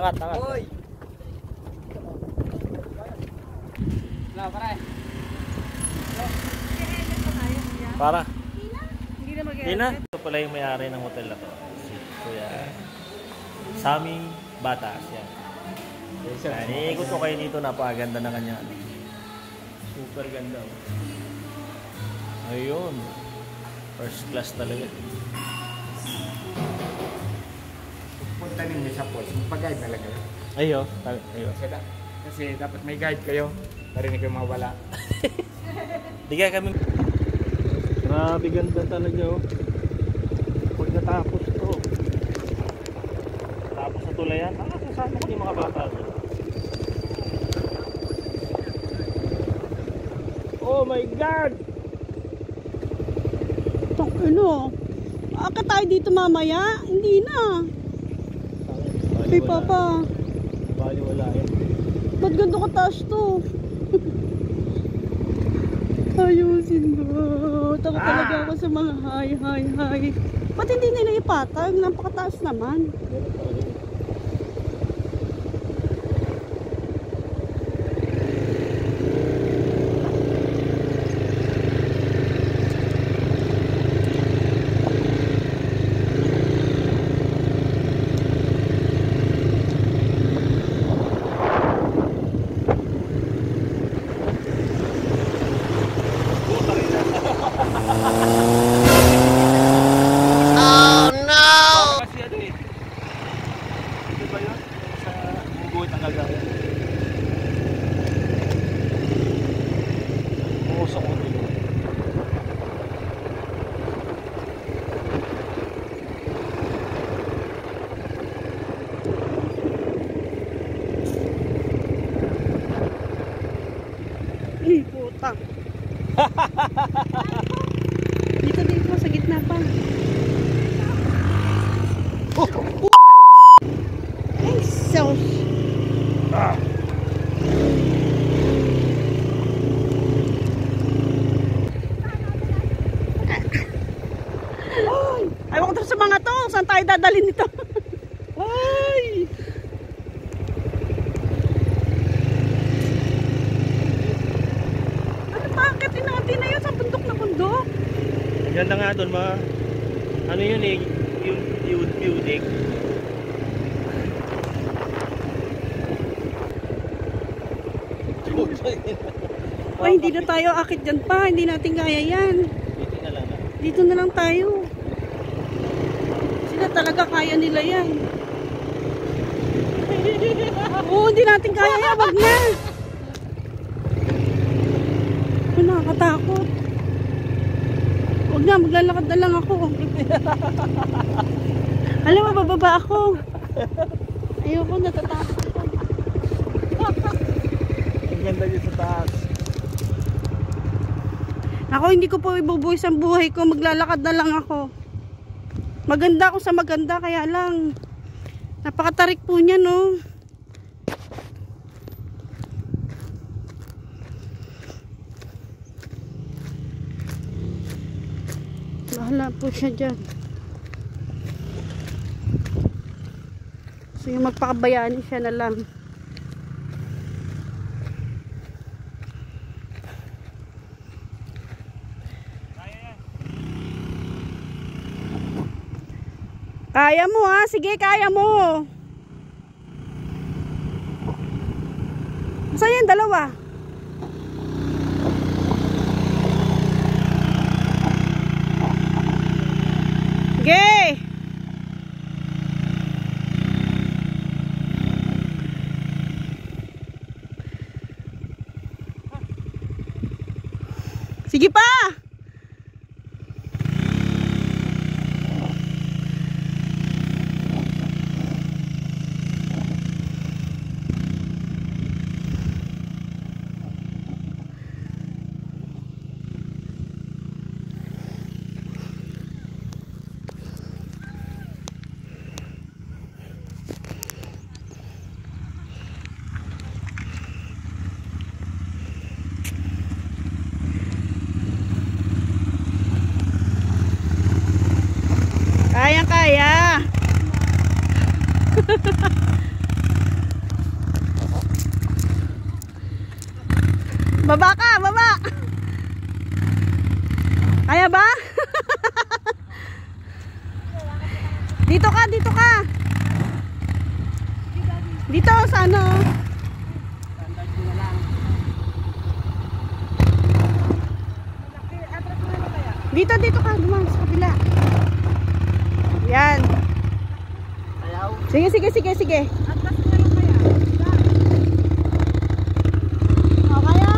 Angat. Uy. Lah, pare. Para. Hindi na mag-e-edit. Ina, ito pala yung may-ari ng hotel na to. Si Kuya Sammy Batas yan. Iikot ko kayo dito, napakaganda na kanya. Super ganda. Oh. Ayun. First class talaga. Punta ninyo sa post, mag-guide talaga. Ayo. Kasi dapat may guide kayo. Narinig kayo mawala. Di kaya kami. Grabe ganda talaga oh. Pag natapos to. Tapos sa tulayan. Sasama ko yung mga bata doon. Oh my God! Ano? Aka tayo dito mamaya? Hindi na. Hey Papa. Bali wala yan. Ba't ganito kataas to? Ayusin mo. Takot talaga ako sa mga hi. Ba't hindi nila ipatag? Napakataas naman. Putang. Dito sa gitna pa. Oh, putang. Ay, sus. Ayaw ko sa mga to. Saan tayo dadalhin nito? Ay! Natin na yun sa bundok na bundok. Ganda nga doon ano yun eh, yung building. Ay, hindi na tayo akit dyan pa. Hindi natin kaya yan. Dito na lang tayo. Sila talaga kaya nila yan. Oo, hindi natin kaya yan. Wag na. Nakakatakot. Huwag na, maglalakad na lang ako. Alam mo, bababa ako. Ayoko, natatakot ako. Ang ganda dyan sa taas. Ako, hindi ko po ibubuhis ang buhay ko. Maglalakad na lang ako. Maganda ako sa maganda, kaya lang napakatarik po niya, no? Bahala po siya dyan. So yung magpakabayani siya na lang. Kaya mo ha? Sige, kaya mo. Saan yung dalawa? Sige. Sige pa. Baba ka, baba. Kaya ba? Dito ka, dito ka. Dito sa ano? Dito, dito ka, dumang sa kabila. Yan. Sige, sige, sige, sige. O, kaya?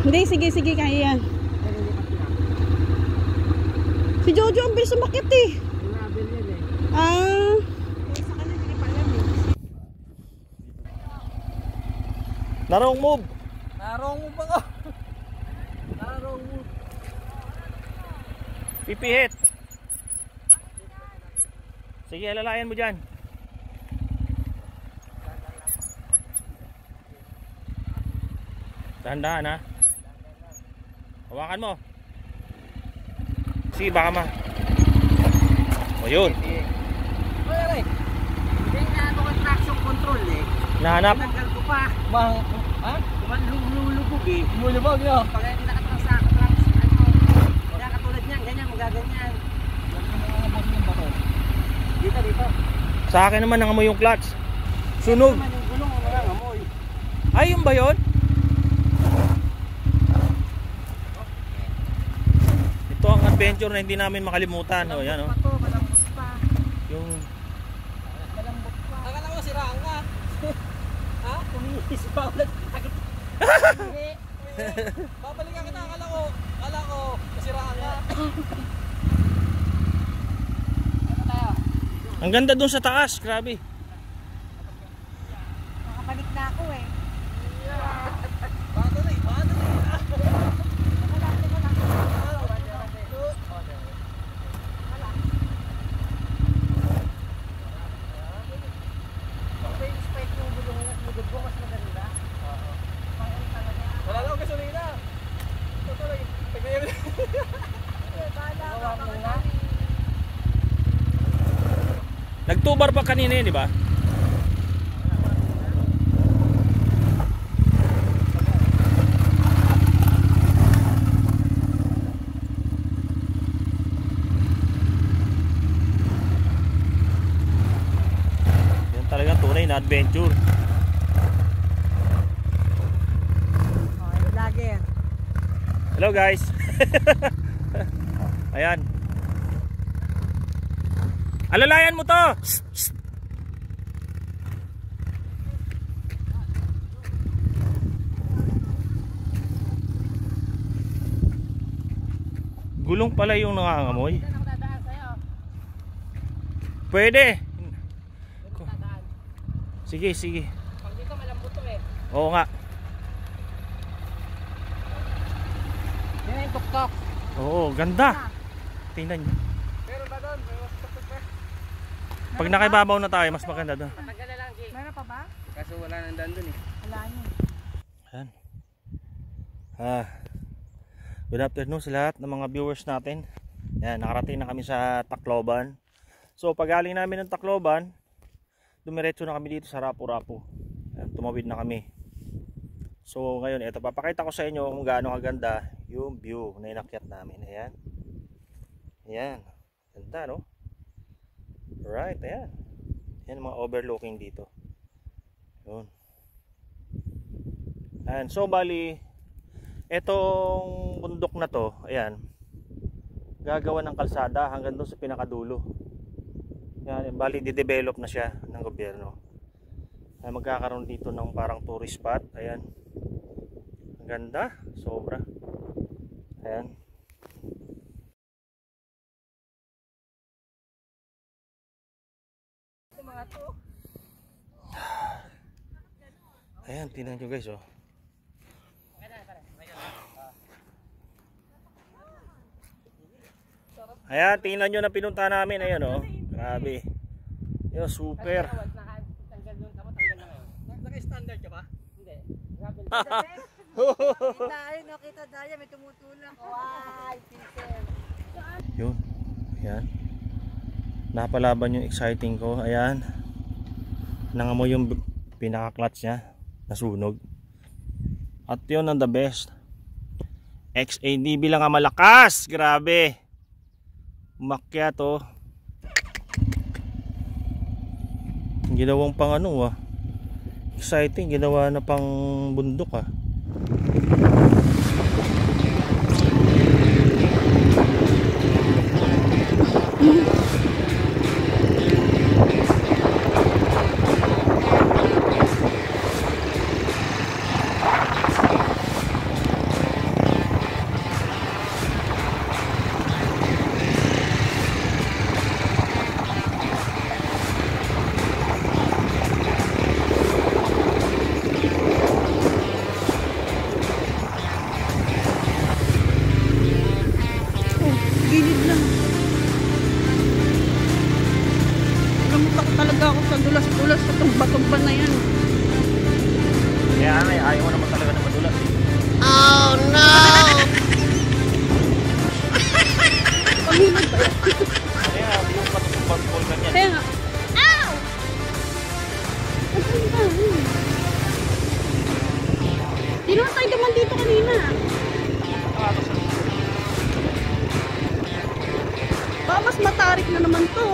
Hindi, sige, sige, kaya yan. Si Jojo ang bilis umakyat eh. Ah. Narong move. Narong mo ba ko? Narong mo. Pipihit. Sige, alalayan mo dyan. Dahan-dahan ha. Hawakan mo. Sige, baka ma. O yun. Hindi nga ako ang traction control eh. Nahanap. Tinagal ko pa. Ha? Lulubog eh. Lulubog yun. Pag hindi nakatrans sa kaya katulad niyan, ganyan, magaganyan. Dito, dito. Sa akin naman nangamoy yung clutch. Sunog. Naman yung gulong, wala ngamoy. Ay, yun ba yun? Ito ang adventure na hindi namin makalimutan. O, yan o. Malambot pa. Yung... Malambot pa. Akala ko siraan ka. Ha? Umiis pa ulit. Hindi. Babalikan kita. Akala ko masiraan ka. Ang ganda dun sa taas. Grabe. Nakabalik na ako eh. Bato na eh. Bato na eh. Wala lang gasolina. Tutuloy. Tignan yun. Nagtubar pa kanina yun, di ba? Yan talagang tunay na adventure. Lagi yan. Hello guys. Ayan. Alalayan mo to. Gulong pala yung nangangamoy. Pwede. Sige, sige. Pag dito malambot to eh. Oo nga. Yan yung tuktok. Oo, ganda. Tingnan nyo. Meron ba doon? May tuktok ba? Pag nakibabaw na tayo, mas maganda doon. Tagal na lang, G. Meron pa ba? Kaso wala nang daan doon eh. Wala niyo. Ayan. Good afternoon sa lahat ng mga viewers natin. Yan, nakarating na kami sa Tacloban. So pagaling namin ng Tacloban, dumiretso na kami dito sa Rapu-Rapu. Tumawid na kami. So ngayon, ito papakita ko sa inyo kung gaano kaganda yung view na inakyat namin. Ayan. Ayan. Ganda, no? Alright, ayan. Ayan mga overlooking dito. Yun. Ayan, so bali etong bundok na to, ayan, gagawa ng kalsada hanggang doon sa pinakadulo. Ayan, bali di-develop na siya ng gobyerno. Ayan, magkakaroon dito ng parang tourist spot. Ayan, ang ganda, sobra. Ayan. Ayan, tingnan nyo guys, oh. Ayan, tingnan nyo na pinunta namin. Ayan, oh. Grabe. Yo, super. Naka-standard ka ba? Hindi. Ayun, nakita daya, may tumutulak. Ay, pinsel. Yun. Ayan. Napalaban yung exciting ko. Ayan. Nangamoy yung pinaka-clutch niya. Nasunog. At yun ang the best. XADB lang ang malakas. Grabe. Umakyat oh. Ginawang pang ano ah. Exciting. Ginawa na pang bundok ah. Gilid lang. Namutak talaga ako sa dulas-dulas sa tumba-tumba na yan. Kaya ayaw mo naman talaga na madulas. Oh no! Pamilad pa yan. Kaya hindi yung patutupag-pol ka niyan. Kaya nga. Ow! Ano ba? Di naman tayo duman dito kanina. Baka mas matarik na naman to.